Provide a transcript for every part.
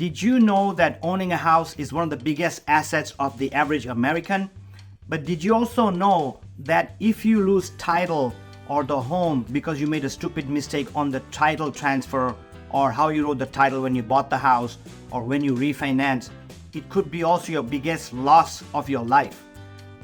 Did you know that owning a house is one of the biggest assets of the average American? But did you also know that if you lose title or the home because you made a stupid mistake on the title transfer or how you wrote the title when you bought the house or when you refinance, it could be also your biggest loss of your life?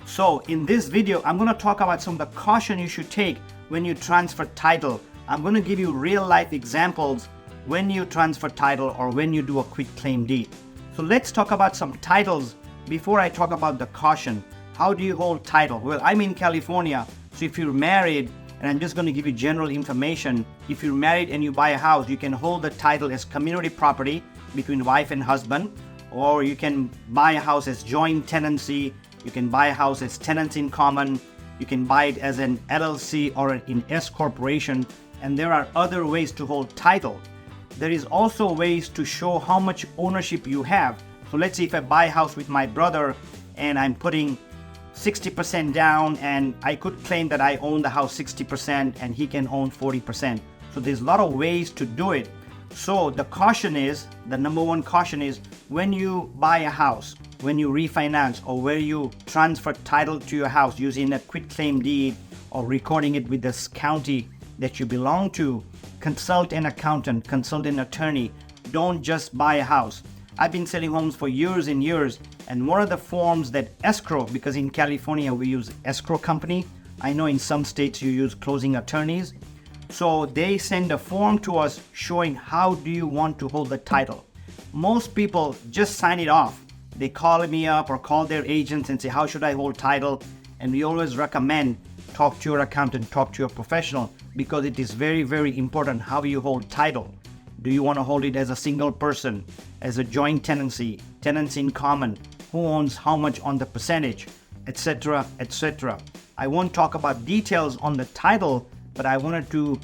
So in this video, I'm going to talk about some of the caution you should take when you transfer title. I'm going to give you real life examples when you transfer title or when you do a quitclaim deed. So let's talk about some titles before I talk about the caution. How do you hold title? Well, I'm in California, so if you're married, and I'm just going to give you general information, if you're married and you buy a house, you can hold the title as community property between wife and husband, or you can buy a house as joint tenancy, you can buy a house as tenants in common, you can buy it as an LLC or an S corporation, and there are other ways to hold title. There is also ways to show how much ownership you have. So let's say if I buy a house with my brother and I'm putting 60% down, and I could claim that I own the house 60% and he can own 40%. So there's a lot of ways to do it. So the caution is, the number one caution is, when you buy a house, when you refinance, or where you transfer title to your house using a quitclaim deed or recording it with this county that you belong to, consult an accountant, consult an attorney. Don't just buy a house. I've been selling homes for years and years, and one of the forms that escrow, because in California we use escrow company, I know in some states you use closing attorneys, so they send a form to us showing how do you want to hold the title. Most people just sign it off. They call me up or call their agents and say, how should I hold title? And we always recommend talk to your accountant, talk to your professional, because it is very, very important how you hold title. Do you want to hold it as a single person, as a joint tenancy, tenants in common, who owns how much on the percentage, etc., etc. I won't talk about details on the title, but I wanted to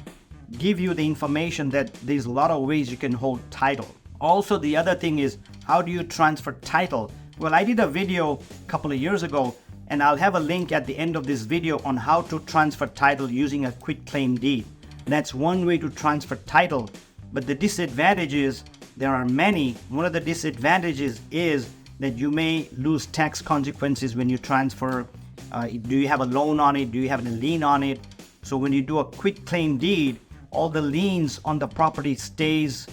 give you the information that there's a lot of ways you can hold title. Also, the other thing is, how do you transfer title? Well, I did a video a couple of years ago, and I'll have a link at the end of this video on how to transfer title using a quitclaim deed. That's one way to transfer title. But the disadvantage is, there are many. One of the disadvantages is that you may lose tax consequences when you transfer. Do you have a loan on it? Do you have a lien on it? So when you do a quitclaim deed, all the liens on the property stays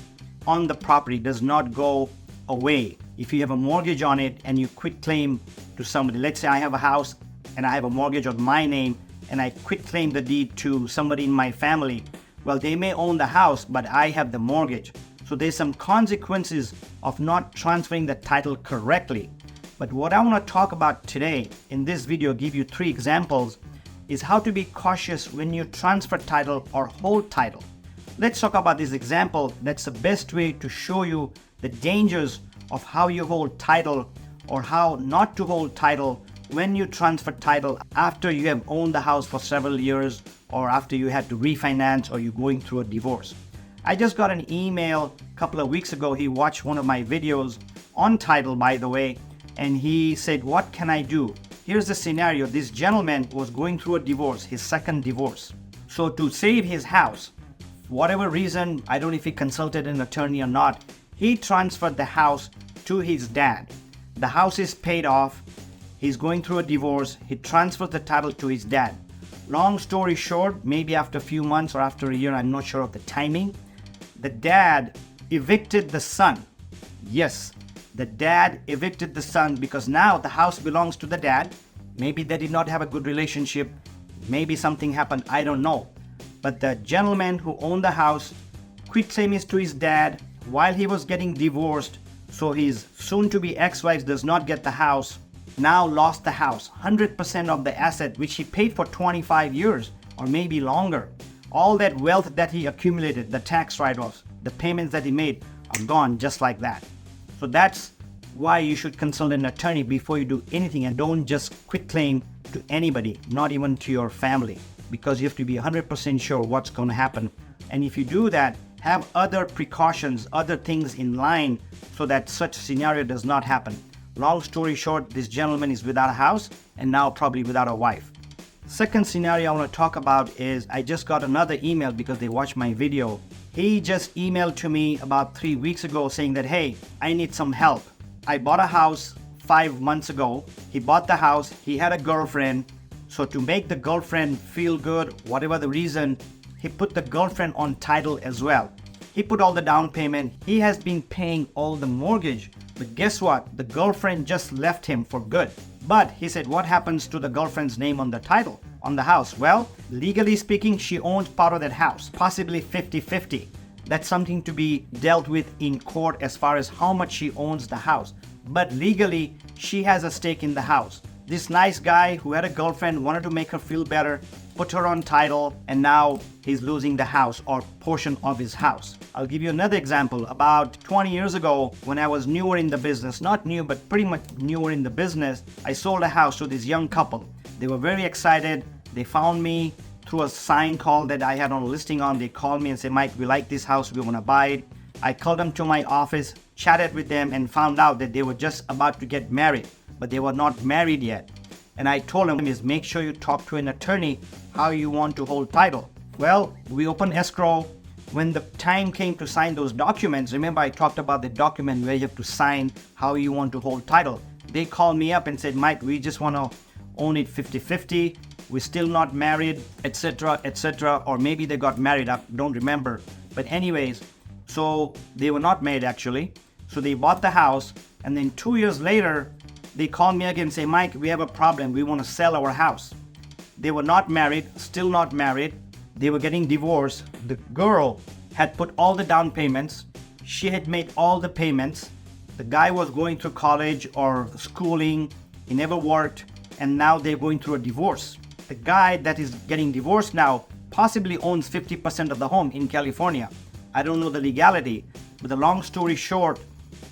on the property, does not go away. If you have a mortgage on it and you quitclaim to somebody, let's say I have a house and I have a mortgage on my name and I quitclaim the deed to somebody in my family, well, they may own the house, but I have the mortgage. So there's some consequences of not transferring the title correctly. But what I want to talk about today in this video, give you 3 examples, is how to be cautious when you transfer title or hold title. Let's talk about this example. That's the best way to show you the dangers of how you hold title or how not to hold title when you transfer title after you have owned the house for several years, or after you had to refinance, or you're going through a divorce. I just got an email a couple of weeks ago. He watched one of my videos on title, by the way, and he said, what can I do? Here's the scenario. This gentleman was going through a divorce, his second divorce. So to save his house, for whatever reason, I don't know if he consulted an attorney or not, he transferred the house to his dad. The house is paid off. He's going through a divorce. He transferred the title to his dad. Long story short, maybe after a few months or after a year, I'm not sure of the timing, the dad evicted the son. Yes, the dad evicted the son because now the house belongs to the dad. Maybe they did not have a good relationship. Maybe something happened, I don't know. But the gentleman who owned the house quitclaim is to his dad while he was getting divorced. So his soon-to-be ex-wife does not get the house, now lost the house, 100% of the asset which he paid for 25 years or maybe longer. All that wealth that he accumulated, the tax write-offs, the payments that he made are gone just like that. So that's why you should consult an attorney before you do anything, and don't just quitclaim to anybody, not even to your family, because you have to be 100% sure what's going to happen. And if you do that, have other precautions, other things in line so that such a scenario does not happen. Long story short, this gentleman is without a house and now probably without a wife. Second scenario I want to talk about is, I just got another email because they watched my video He just emailed to me about 3 weeks ago saying that, hey, I need some help. I bought a house 5 months ago. He bought the house. He had a girlfriend. So to make the girlfriend feel good, whatever the reason, he put the girlfriend on title as well. He put all the down payment. He has been paying all the mortgage. But guess what? The girlfriend just left him for good. But he said, what happens to the girlfriend's name on the title, on the house? Well, legally speaking, she owns part of that house, possibly 50-50. That's something to be dealt with in court as far as how much she owns the house. But legally, she has a stake in the house. This nice guy who had a girlfriend wanted to make her feel better, put her on title, and now he's losing the house or portion of his house. I'll give you another example. About 20 years ago, when I was newer in the business, not new, but pretty much newer in the business, I sold a house to this young couple. They were very excited. They found me through a sign call that I had on a listing on. They called me and said, Mike, we like this house, we want to buy it. I called them to my office, chatted with them, and found out that they were just about to get married, but they were not married yet. And I told them, is make sure you talk to an attorney how you want to hold title. Well, we opened escrow. When the time came to sign those documents, remember I talked about the document where you have to sign how you want to hold title. They called me up and said, Mike, we just want to own it 50-50. We're still not married, etc., etc. Or maybe they got married, I don't remember. But anyways, so they were not married actually. So they bought the house, and then 2 years later, they called me again and say, Mike, we have a problem. We want to sell our house. They were not married, still not married. They were getting divorced. The girl had put all the down payments. She had made all the payments. The guy was going through college or schooling. He never worked. And now they're going through a divorce. The guy that is getting divorced now possibly owns 50% of the home in California. I don't know the legality, but the long story short,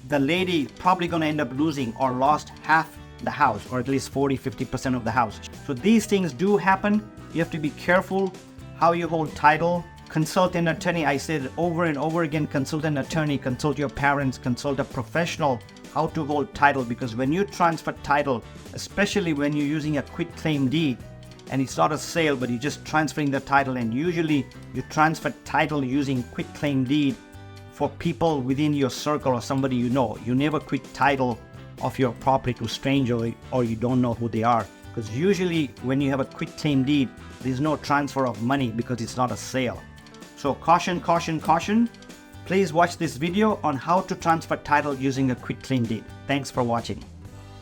the lady probably going to end up losing or lost half the house, or at least 40-50% of the house. So these things do happen. You have to be careful how you hold title. Consult an attorney. I said over and over again, consult an attorney, consult your parents, consult a professional how to hold title, because when you transfer title, especially when you're using a quitclaim deed, and it's not a sale, but you're just transferring the title, and usually you transfer title using quitclaim deed for people within your circle or somebody you know. You never quit title of your property to stranger or you don't know who they are, because usually when you have a quitclaim deed, there's no transfer of money because it's not a sale. So caution, caution, caution. Please watch this video on how to transfer title using a quitclaim deed. Thanks for watching.